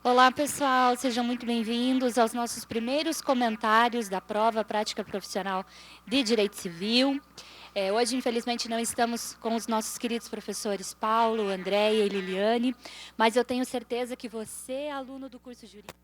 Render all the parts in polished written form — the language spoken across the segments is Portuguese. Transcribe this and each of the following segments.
Olá, pessoal, sejam muito bem-vindos aos nossos primeiros comentários da prova prática profissional de Direito Civil. Hoje, infelizmente, não estamos com os nossos queridos professores Paulo, Andréia e Liliane, mas eu tenho certeza que você, aluno do curso jurídico,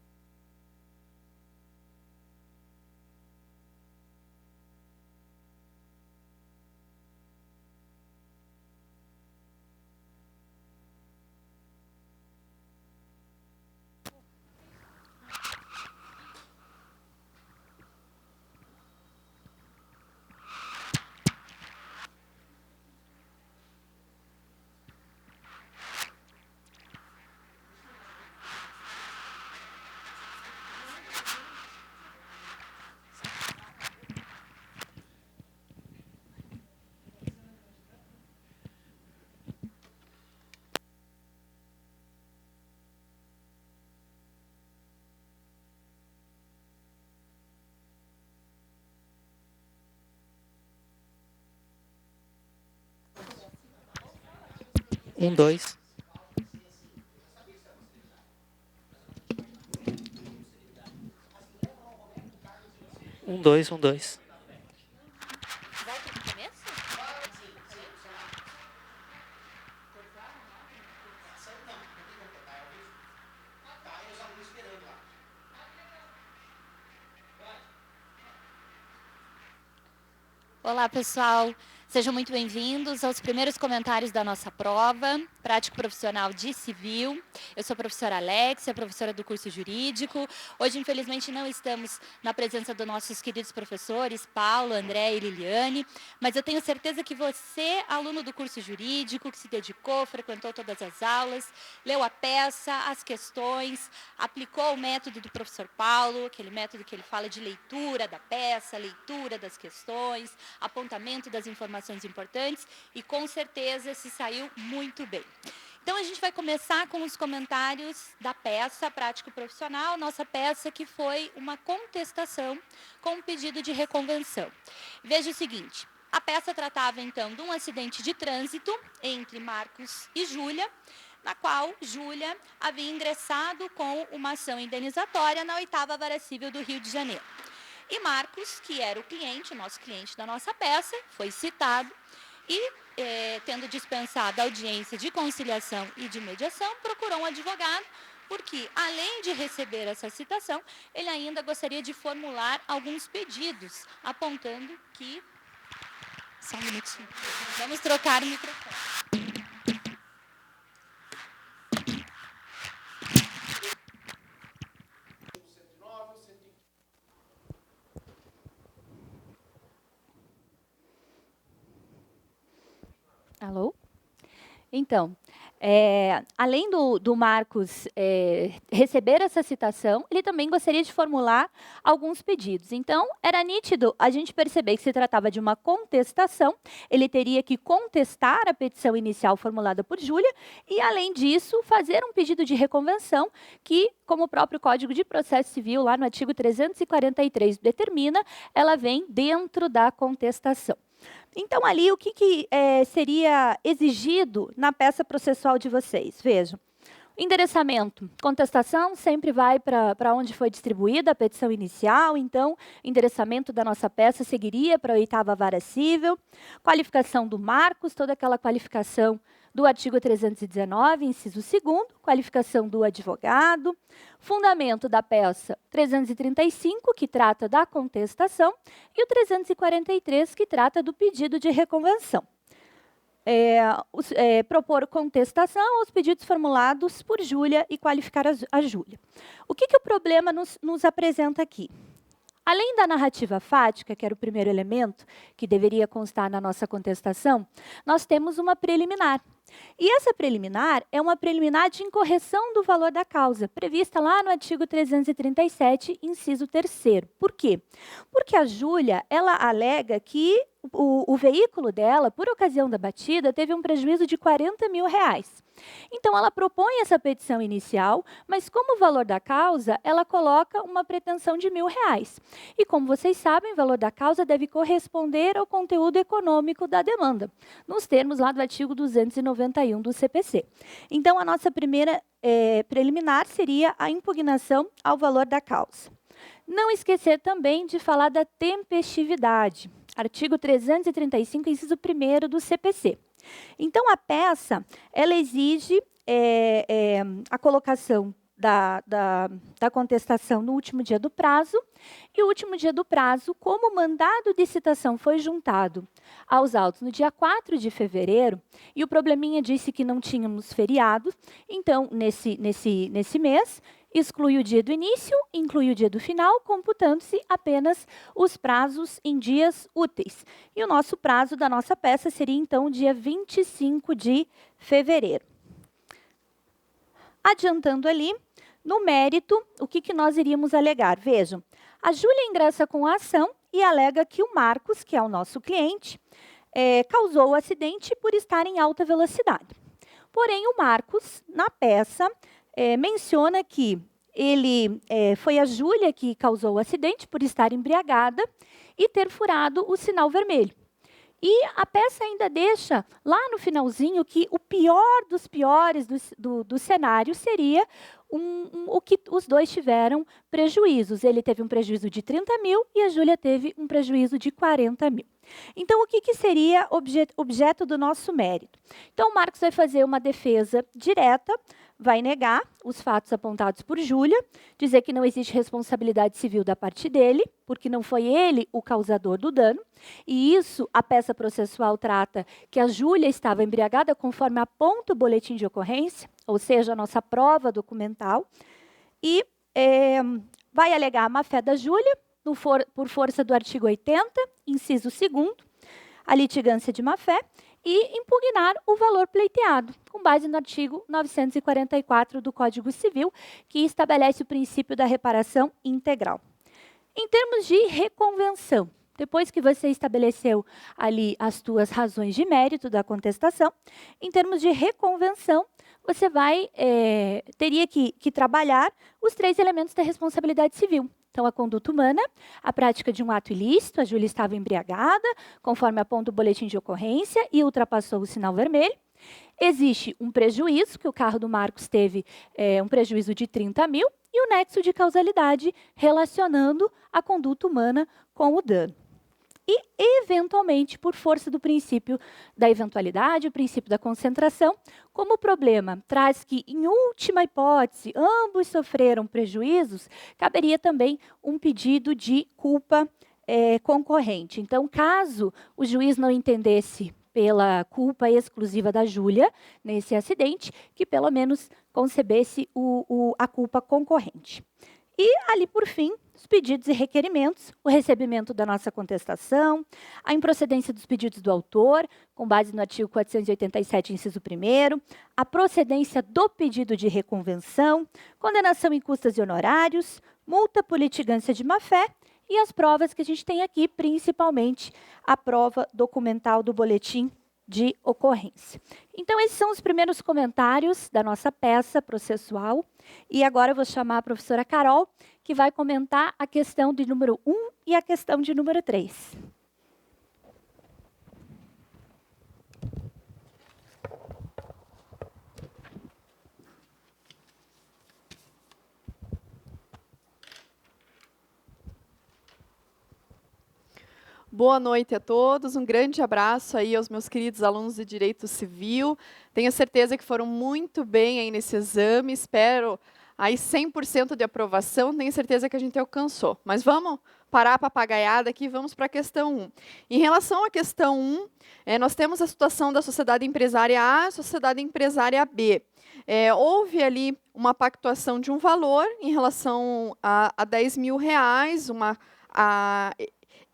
Dois. Dois. volta do começo? Olá, pessoal. Sejam muito bem-vindos aos primeiros comentários da nossa prova, Prático Profissional de Civil. Eu sou a professora Alexia, professora do curso jurídico. Hoje, infelizmente, não estamos na presença dos nossos queridos professores, Paulo, André e Liliane, mas eu tenho certeza que você, aluno do curso jurídico, que se dedicou, frequentou todas as aulas, leu a peça, as questões, aplicou o método do professor Paulo, aquele método que ele fala de leitura da peça, leitura das questões, apontamento das informações importantes e, com certeza, se saiu muito bem. Então, a gente vai começar com os comentários da peça Prático Profissional, nossa peça que foi uma contestação com um pedido de reconvenção. Veja o seguinte, a peça tratava, então, de um acidente de trânsito entre Marcos e Júlia, na qual Júlia havia ingressado com uma ação indenizatória na 8ª Vara Civil do Rio de Janeiro. E Marcos, que era o cliente, nosso cliente da nossa peça, foi citado e, tendo dispensado a audiência de conciliação e de mediação, procurou um advogado, porque, além de receber essa citação, ele ainda gostaria de formular alguns pedidos, apontando que... Só um minutinho. Vamos trocar o microfone. Alô? Então, além do Marcos receber essa citação, ele também gostaria de formular alguns pedidos. Então, era nítido a gente perceber que se tratava de uma contestação, ele teria que contestar a petição inicial formulada por Júlia e, além disso, fazer um pedido de reconvenção que, como o próprio Código de Processo Civil, lá no artigo 343, determina, ela vem dentro da contestação. Então, ali, o que seria exigido na peça processual de vocês? Vejam, endereçamento, contestação sempre vai para onde foi distribuída a petição inicial, então, endereçamento da nossa peça seguiria para a 8ª Vara Civil, qualificação do Marcos, toda aquela qualificação do artigo 319, inciso 2º, qualificação do advogado, fundamento da peça 335, que trata da contestação, e o 343, que trata do pedido de reconvenção. Propor contestação aos pedidos formulados por Júlia e qualificar a Júlia. O que o problema nos apresenta aqui? Além da narrativa fática, que era o primeiro elemento que deveria constar na nossa contestação, nós temos uma preliminar. E essa preliminar é uma preliminar de incorreção do valor da causa, prevista lá no artigo 337, inciso 3º. Por quê? Porque a Júlia, ela alega que o veículo dela, por ocasião da batida, teve um prejuízo de R$40 mil. Então, ela propõe essa petição inicial, mas como valor da causa, ela coloca uma pretensão de R$1.000. E como vocês sabem, o valor da causa deve corresponder ao conteúdo econômico da demanda, nos termos lá do artigo 291 do CPC. Então, a nossa primeira preliminar seria a impugnação ao valor da causa. Não esquecer também de falar da tempestividade, artigo 335, inciso 1º do CPC. Então, a peça, ela exige a colocação da contestação no último dia do prazo, e o último dia do prazo, como o mandado de citação foi juntado aos autos no dia 4 de fevereiro, e o probleminha disse que não tínhamos feriado, então, nesse mês, exclui o dia do início, inclui o dia do final, computando-se apenas os prazos em dias úteis. E o nosso prazo da nossa peça seria, então, o dia 25 de fevereiro. Adiantando ali, no mérito, o que nós iríamos alegar? Vejam, a Júlia ingressa com a ação e alega que o Marcos, que é o nosso cliente, causou o acidente por estar em alta velocidade. Porém, o Marcos, na peça, menciona que foi a Júlia que causou o acidente por estar embriagada e ter furado o sinal vermelho. E a peça ainda deixa, lá no finalzinho, que o pior dos piores do cenário seria o que os dois tiveram prejuízos. Ele teve um prejuízo de 30 mil e a Júlia teve um prejuízo de 40 mil. Então, o que seria objeto do nosso mérito? Então, o Marcos vai fazer uma defesa direta, vai negar os fatos apontados por Júlia, dizer que não existe responsabilidade civil da parte dele, porque não foi ele o causador do dano, e isso a peça processual trata que a Júlia estava embriagada conforme aponta o boletim de ocorrência, ou seja, a nossa prova documental, e vai alegar a má-fé da Júlia, por força do artigo 80, inciso 2º, a litigância de má-fé, e impugnar o valor pleiteado, com base no artigo 944 do Código Civil, que estabelece o princípio da reparação integral. Em termos de reconvenção, depois que você estabeleceu ali as tuas razões de mérito da contestação, em termos de reconvenção, você teria que trabalhar os 3 elementos da responsabilidade civil. Então, a conduta humana, a prática de um ato ilícito, a Júlia estava embriagada, conforme aponta o boletim de ocorrência, e ultrapassou o sinal vermelho. Existe um prejuízo, que o carro do Marcos teve um prejuízo de 30 mil, e o nexo de causalidade relacionando a conduta humana com o dano. E, eventualmente, por força do princípio da eventualidade, o princípio da concentração, como o problema traz que, em última hipótese, ambos sofreram prejuízos, caberia também um pedido de culpa concorrente. Então, caso o juiz não entendesse pela culpa exclusiva da Júlia nesse acidente, que pelo menos concebesse a culpa concorrente. E, ali, por fim, os pedidos e requerimentos, o recebimento da nossa contestação, a improcedência dos pedidos do autor, com base no artigo 487, inciso 1º, a procedência do pedido de reconvenção, condenação em custas e honorários, multa por litigância de má-fé e as provas que a gente tem aqui, principalmente a prova documental do boletim de ocorrência. Então, esses são os primeiros comentários da nossa peça processual. E agora eu vou chamar a professora Carol, que vai comentar a questão de número 1 e a questão de número 3. Boa noite a todos, um grande abraço aí aos meus queridos alunos de Direito Civil. Tenho certeza que foram muito bem aí nesse exame, espero aí 100% de aprovação, tenho certeza que a gente alcançou. Mas vamos parar a papagaiada aqui, vamos para a questão 1. Em relação à questão 1, nós temos a situação da sociedade empresária A e sociedade empresária B. Houve ali uma pactuação de um valor em relação a R$10.000,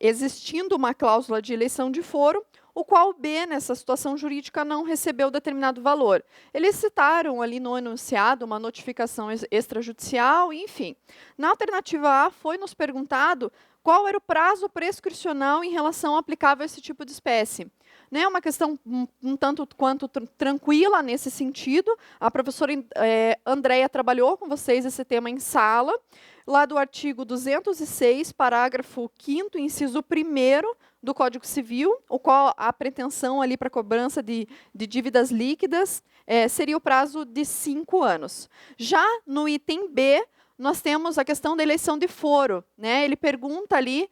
existindo uma cláusula de eleição de foro, o qual B, nessa situação jurídica, não recebeu determinado valor. Eles citaram ali no enunciado uma notificação extrajudicial, enfim. Na alternativa A, foi nos perguntado qual era o prazo prescricional em relação aplicável a esse tipo de espécie. né? Uma questão um tanto quanto tranquila nesse sentido. A professora Andréia trabalhou com vocês esse tema em sala, lá do artigo 206, parágrafo 5º, inciso 1º do Código Civil, o qual a pretensão ali para cobrança de dívidas líquidas seria o prazo de 5 anos. Já no item B, nós temos a questão da eleição de foro, né? Ele pergunta ali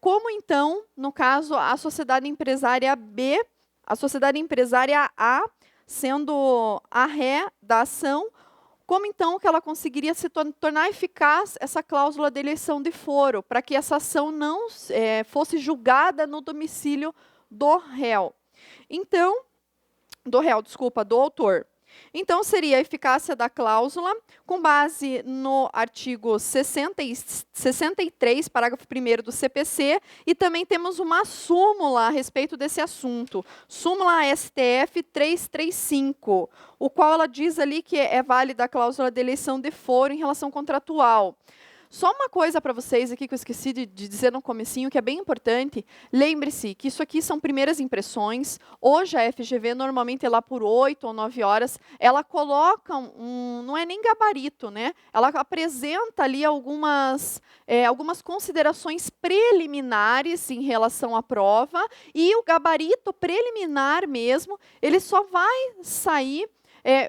como, então, no caso, a sociedade empresária B, a sociedade empresária A, sendo a ré da ação, como, então, que ela conseguiria se tornar eficaz essa cláusula de eleição de foro, para que essa ação não fosse julgada no domicílio do réu. Então, do autor. Então, seria a eficácia da cláusula com base no artigo 63, parágrafo 1º do CPC, e também temos uma súmula a respeito desse assunto, súmula STF 335, o qual ela diz ali que é válida a cláusula de eleição de foro em relação contratual. Só uma coisa para vocês aqui que eu esqueci de dizer no comecinho, que é bem importante. Lembre-se que isso aqui são primeiras impressões. Hoje a FGV, normalmente lá por 8 ou 9 horas, ela coloca não é nem gabarito, né? Ela apresenta ali algumas considerações preliminares em relação à prova, e o gabarito preliminar mesmo, ele só vai sair,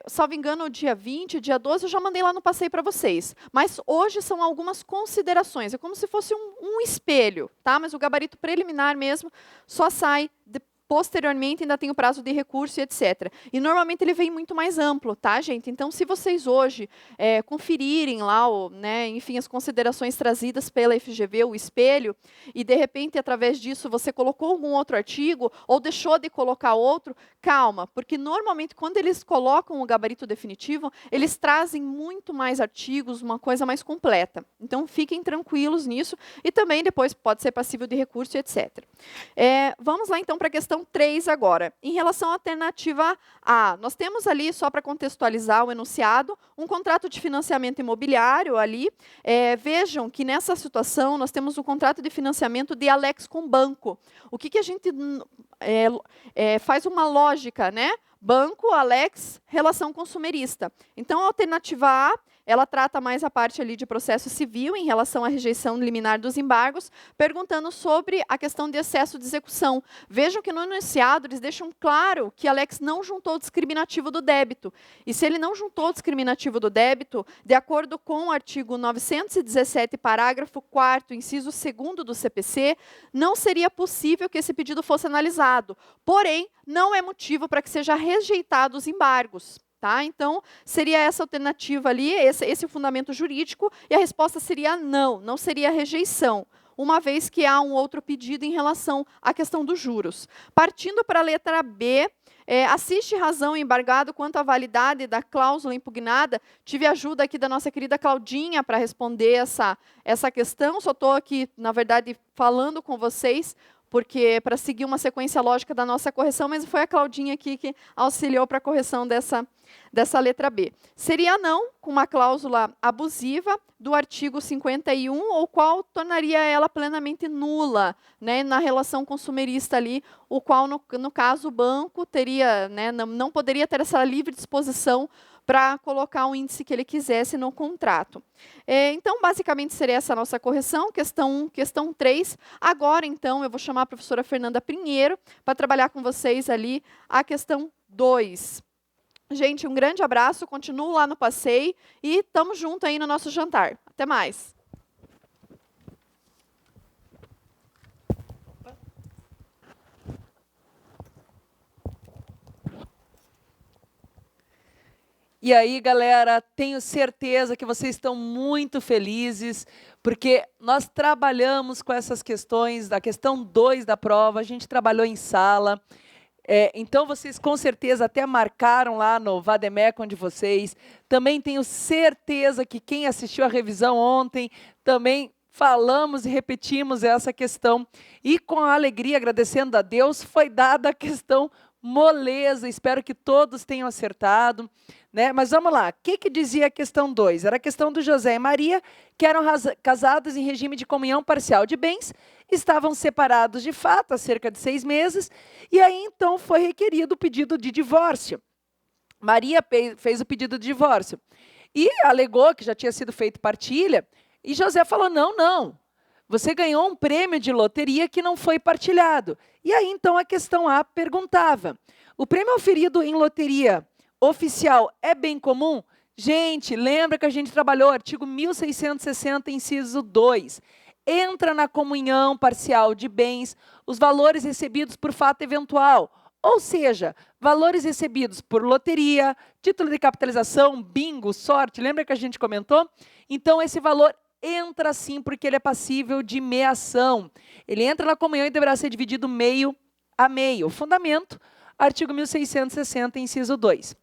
salvo engano, dia 20, dia 12, eu já mandei lá no passeio para vocês. Mas hoje são algumas considerações. É como se fosse um espelho, tá? Mas o gabarito preliminar mesmo só sai posteriormente, ainda tem o prazo de recurso e etc. E normalmente ele vem muito mais amplo, tá, gente? Então, se vocês hoje conferirem lá, enfim, as considerações trazidas pela FGV, o espelho, e de repente, através disso, você colocou algum outro artigo, ou deixou de colocar outro, calma, porque normalmente, quando eles colocam o gabarito definitivo, eles trazem muito mais artigos, uma coisa mais completa. Então, fiquem tranquilos nisso, e também depois pode ser passível de recurso e etc. Vamos lá, então, para a questão 3 agora. Em relação à alternativa A, nós temos ali, só para contextualizar o enunciado, um contrato de financiamento imobiliário ali. Vejam que nessa situação nós temos um contrato de financiamento de Alex com banco. O que a gente faz uma lógica, né? Banco, Alex, relação consumerista. Então, a alternativa A, ela trata mais a parte ali de processo civil em relação à rejeição liminar dos embargos, perguntando sobre a questão de excesso de execução. Vejam que no enunciado eles deixam claro que Alex não juntou o discriminativo do débito. E se ele não juntou o discriminativo do débito, de acordo com o artigo 917, parágrafo 4º, inciso 2º do CPC, não seria possível que esse pedido fosse analisado. Porém, não é motivo para que seja rejeitado os embargos. Tá? Então, seria essa alternativa ali, esse o fundamento jurídico, e a resposta seria não, não seria rejeição, uma vez que há um outro pedido em relação à questão dos juros. Partindo para a letra B, assiste razão embargado quanto à validade da cláusula impugnada. Tive ajuda aqui da nossa querida Claudinha para responder essa questão, só estou aqui, na verdade, falando com vocês, porque para seguir uma sequência lógica da nossa correção, mas foi a Claudinha aqui que auxiliou para a correção dessa letra B. Seria não, com uma cláusula abusiva do artigo 51, o qual tornaria ela plenamente nula, né, na relação consumerista ali, o qual, no caso, o banco teria, né, não poderia ter essa livre disposição para colocar o índice que ele quisesse no contrato. Então, basicamente, seria essa a nossa correção, questão 1, questão 3. Agora, então, eu vou chamar a professora Fernanda Pinheiro para trabalhar com vocês ali a questão 2. Gente, um grande abraço, continuo lá no passeio e estamos juntos aí no nosso jantar. Até mais. E aí, galera, tenho certeza que vocês estão muito felizes, porque nós trabalhamos com essas questões, da questão 2 da prova, a gente trabalhou em sala. Então, vocês com certeza até marcaram lá no Vademecum de vocês. Também tenho certeza que quem assistiu a revisão ontem também falamos e repetimos essa questão. E com alegria, agradecendo a Deus, foi dada a questão moleza, espero que todos tenham acertado. Né? Mas vamos lá, o que dizia a questão 2? Era a questão do José e Maria, que eram casados em regime de comunhão parcial de bens, estavam separados de fato há cerca de 6 meses, e aí então foi requerido o pedido de divórcio. Maria fez o pedido de divórcio e alegou que já tinha sido feito partilha, e José falou, não, você ganhou um prêmio de loteria que não foi partilhado. E aí então a questão A perguntava, o prêmio oferido em loteria oficial é bem comum? Gente, lembra que a gente trabalhou artigo 1660, inciso 2. Entra na comunhão parcial de bens os valores recebidos por fato eventual, ou seja, valores recebidos por loteria, título de capitalização, bingo, sorte, lembra que a gente comentou? Então, esse valor entra sim, porque ele é passível de meação. Ele entra na comunhão e deverá ser dividido meio a meio. Fundamento, artigo 1660, inciso 2.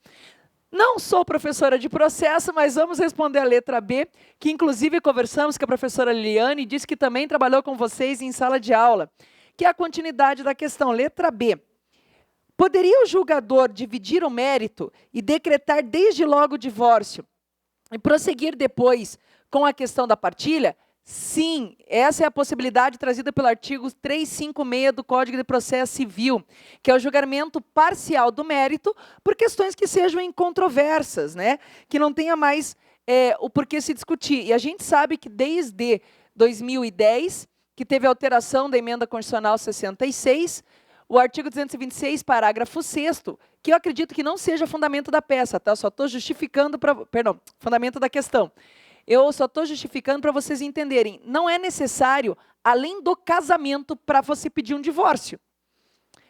Não sou professora de processo, mas vamos responder a letra B, que inclusive conversamos com a professora Liliane, e disse que também trabalhou com vocês em sala de aula, que é a continuidade da questão. Letra B. Poderia o julgador dividir o mérito e decretar desde logo o divórcio e prosseguir depois com a questão da partilha? Sim, essa é a possibilidade trazida pelo artigo 356 do Código de Processo Civil, que é o julgamento parcial do mérito por questões que sejam incontroversas, né? Que não tenha mais o porquê se discutir. E a gente sabe que desde 2010, que teve a alteração da Emenda Constitucional 66, o artigo 226, parágrafo 6º, que eu acredito que não seja fundamento da peça, tá? Só estou justificando, fundamento da questão. Eu só estou justificando para vocês entenderem. Não é necessário, além do casamento, para você pedir um divórcio.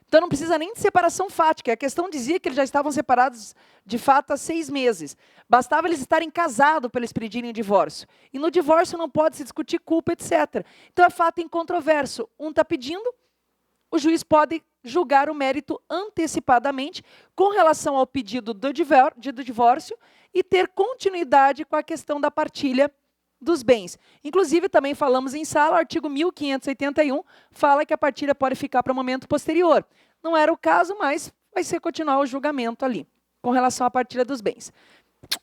Então, não precisa nem de separação fática. A questão dizia que eles já estavam separados, de fato, há 6 meses. Bastava eles estarem casados para eles pedirem divórcio. E no divórcio não pode se discutir culpa, etc. Então, é fato incontroverso. Um está pedindo, o juiz pode julgar o mérito antecipadamente com relação ao pedido do divórcio e ter continuidade com a questão da partilha dos bens. Inclusive, também falamos em sala, o artigo 1581 fala que a partilha pode ficar para um momento posterior. Não era o caso, mas vai ser continuar o julgamento ali, com relação à partilha dos bens.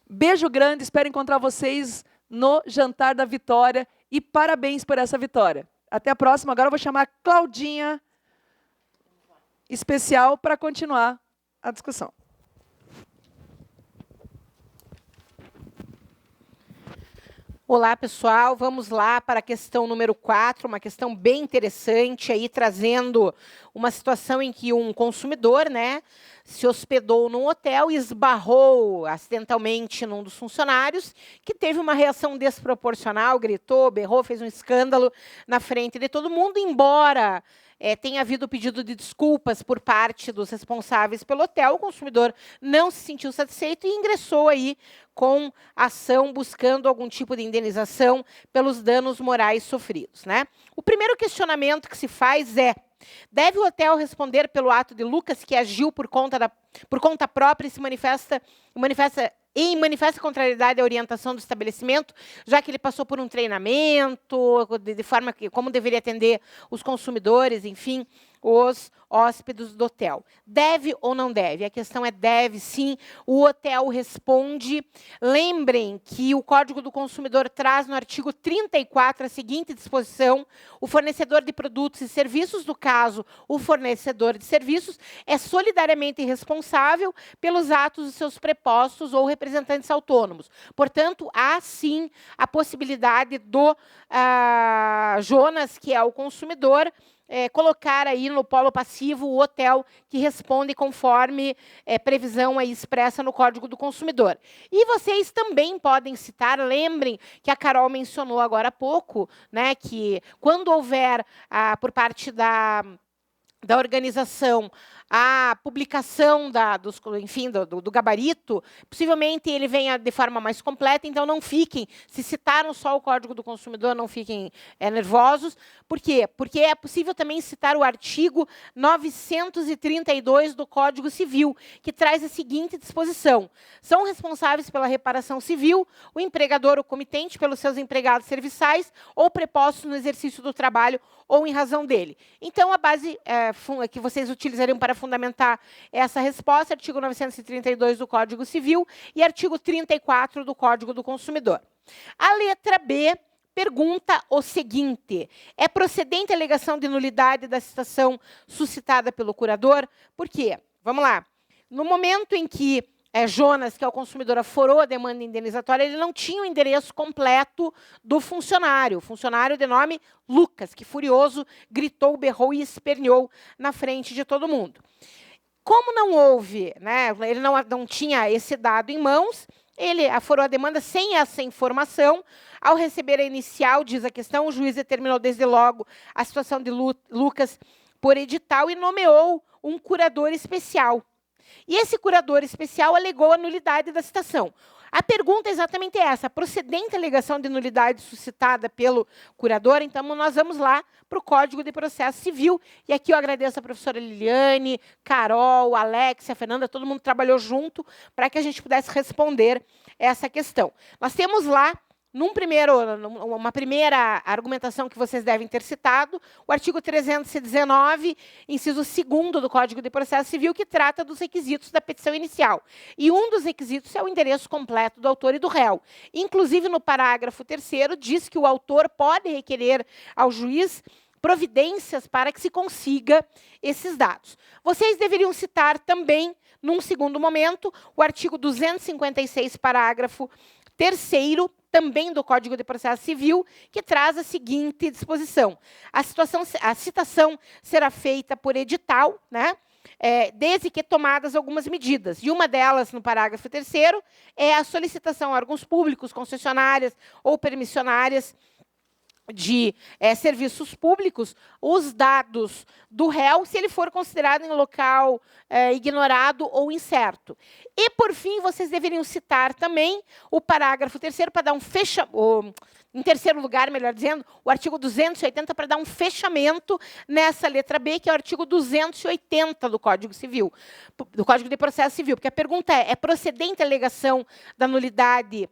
Beijo grande, espero encontrar vocês no Jantar da Vitória e parabéns por essa vitória. Até a próxima. Agora eu vou chamar a Claudinha especial para continuar a discussão. Olá, pessoal. Vamos lá para a questão número 4, uma questão bem interessante, aí trazendo uma situação em que um consumidor, né, se hospedou num hotel e esbarrou acidentalmente num dos funcionários, que teve uma reação desproporcional, gritou, berrou, fez um escândalo na frente de todo mundo, embora tenha havido pedido de desculpas por parte dos responsáveis pelo hotel, o consumidor não se sentiu satisfeito e ingressou aí com ação buscando algum tipo de indenização pelos danos morais sofridos, né? O primeiro questionamento que se faz é: deve o hotel responder pelo ato de Lucas, que agiu por conta própria e se manifesta contrariedade à orientação do estabelecimento, já que ele passou por um treinamento, de forma que, como deveria atender os consumidores, enfim, os hóspedes do hotel. Deve ou não deve? A questão é deve, sim. O hotel responde. Lembrem que o Código do Consumidor traz no artigo 34 a seguinte disposição: o fornecedor de produtos e serviços, no caso, o fornecedor de serviços, é solidariamente responsável pelos atos dos seus prepostos ou representantes autônomos. Portanto, há, sim, a possibilidade do Jonas, que é o consumidor, colocar aí no polo passivo o hotel que responde conforme previsão aí expressa no Código do Consumidor. E vocês também podem citar, lembrem que a Carol mencionou agora há pouco, né, que quando houver, por parte da organização, a publicação do gabarito, possivelmente ele venha de forma mais completa, então não fiquem, se citaram só o Código do Consumidor, não fiquem nervosos. Por quê? Porque é possível também citar o artigo 932 do Código Civil, que traz a seguinte disposição: são responsáveis pela reparação civil o empregador ou comitente pelos seus empregados serviçais ou prepostos no exercício do trabalho ou em razão dele. Então, a base que vocês utilizariam para fundamentar essa resposta, artigo 932 do Código Civil e artigo 34 do Código do Consumidor. A letra B pergunta o seguinte: é procedente a alegação de nulidade da citação suscitada pelo curador? Por quê? Vamos lá. No momento em que Jonas, que é o consumidor, aforou a demanda indenizatória, ele não tinha o endereço completo do funcionário. O funcionário de nome Lucas, que furioso gritou, berrou e esperneou na frente de todo mundo. Como não houve, né, ele não tinha esse dado em mãos, ele aforou a demanda sem essa informação. Ao receber a inicial, diz a questão, o juiz determinou desde logo a situação de Lucas por edital e nomeou um curador especial. E esse curador especial alegou a nulidade da citação. A pergunta é exatamente essa: procedente a alegação de nulidade suscitada pelo curador? Então, nós vamos lá para o Código de Processo Civil. E aqui eu agradeço a professora Liliane, Carol, Alexia, Fernanda, todo mundo trabalhou junto para que a gente pudesse responder essa questão. Nós temos lá, uma primeira argumentação que vocês devem ter citado, o artigo 319, inciso 2º do Código de Processo Civil, que trata dos requisitos da petição inicial. E um dos requisitos é o endereço completo do autor e do réu. Inclusive, no parágrafo 3º, diz que o autor pode requerer ao juiz providências para que se consiga esses dados. Vocês deveriam citar também, num segundo momento, o artigo 256, parágrafo 3º, também do Código de Processo Civil, que traz a seguinte disposição: a citação será feita por edital, né, desde que tomadas algumas medidas. E uma delas, no parágrafo 3º, é a solicitação a órgãos públicos, concessionárias ou permissionárias de serviços públicos, os dados do réu, se ele for considerado em local ignorado ou incerto. E, por fim, vocês deveriam citar também o parágrafo 3º para dar um fechamento, em terceiro lugar, melhor dizendo, o artigo 280 para dar um fechamento nessa letra B, que é o artigo 280 do Código Civil, do Código de Processo Civil, porque a pergunta é procedente a alegação da nulidade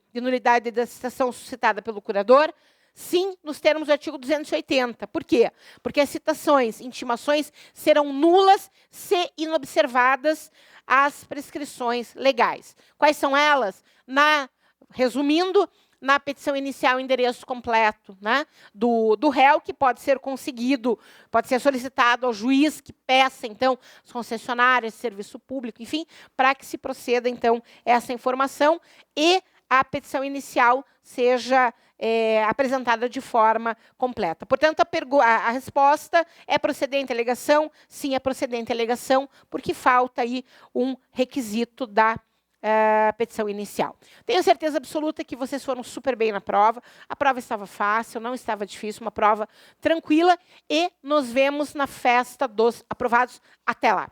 da citação suscitada pelo curador? Sim, nos termos do artigo 280. Por quê? Porque as citações, intimações, serão nulas se inobservadas as prescrições legais. Quais são elas? Resumindo, na petição inicial, endereço completo, né, do réu, que pode ser conseguido, pode ser solicitado ao juiz que peça, então, as concessionárias, serviço público, enfim, para que se proceda, então, essa informação e a petição inicial seja apresentada de forma completa. Portanto, a resposta é procedente a alegação? Sim, é procedente a alegação, porque falta aí um requisito da petição inicial. Tenho certeza absoluta que vocês foram super bem na prova. A prova estava fácil, não estava difícil, uma prova tranquila. E nos vemos na festa dos aprovados. Até lá!